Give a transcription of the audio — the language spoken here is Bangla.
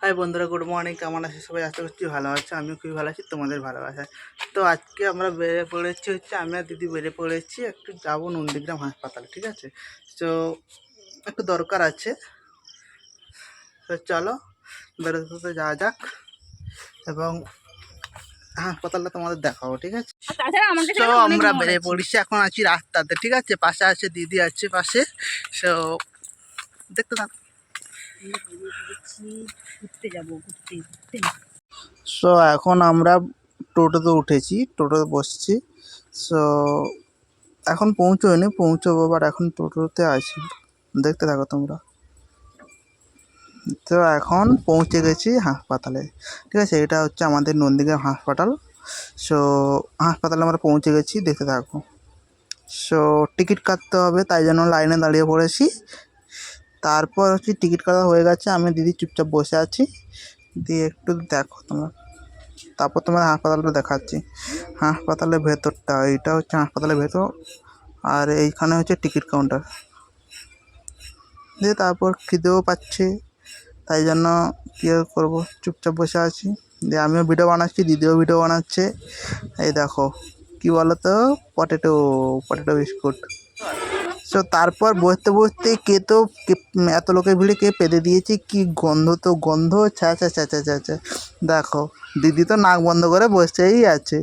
হাই বন্ধুরা, গুড মর্নিং। কেমন আছে সবাই? আশা করছি ভালো আছে। আমিও খুবই ভালো আছি তোমাদের ভালোবাসায়। তো আজকে আমরা বেরিয়ে পড়েছি আমি আর দিদি বেরিয়ে পড়েছি একটু যাবো নন্দীগ্রাম হাসপাতালে, ঠিক আছে? তো একটু দরকার আছে, তো চলো বেরোতে যাওয়া যাক এবং হাসপাতালটা তোমাদের দেখাবো, ঠিক আছে? তো আমরা বেরিয়ে পড়েছি, এখন আছি রাস্তাতে, ঠিক আছে? পাশে আছে দিদি, আছে পাশে। তো দেখতে থাক। সো এখন আমরা টোটোতে উঠেছি, টোটোতে বসছি। সো এখন পৌঁছবো, বাট এখন টোটোতে আছি, দেখতে থাকো তোমরা। তো এখন পৌঁছে গেছি হাসপাতালে, ঠিক আছে? এটা হচ্ছে আমাদের নন্দীগ্রাম হাসপাতাল। সো হাসপাতালে আমরা পৌঁছে গেছি, দেখতে থাকো। সো টিকিট কাটতে হবে, তাই জন্য লাইনে দাঁড়িয়ে পড়েছি। তারপর হচ্ছে টিকিট কাটা হয়ে গেছে, আমি দিদি চুপচাপ বসে আছি। দিয়ে একটু দেখো তোমরা, তারপর তোমার হাসপাতালটা দেখাচ্ছি। হাসপাতালের ভেতরটা, এইটা হচ্ছে হাসপাতালের ভেতর, আর এইখানে হচ্ছে টিকিট কাউন্টার। দিয়ে তারপর খিদেও পাচ্ছে, তাই জন্য কী করবো, চুপচাপ বসে আছি। দিয়ে আমিও ভিডিও বানাচ্ছি, দিদিও ভিডিও বানাচ্ছে। এই দেখো কী বলো তো, পটেটো বিস্কুট। সো তারপর বসতে বসতে এত লোকের ভিড়ে কে পেতে দিয়েছে, কি গন্ধ, ছ্যা ছ্যা ছ্যা ছ্যা ছ্যা ছ্যা। দেখো দিদি তো নাক বন্ধ করে বসেই আছে।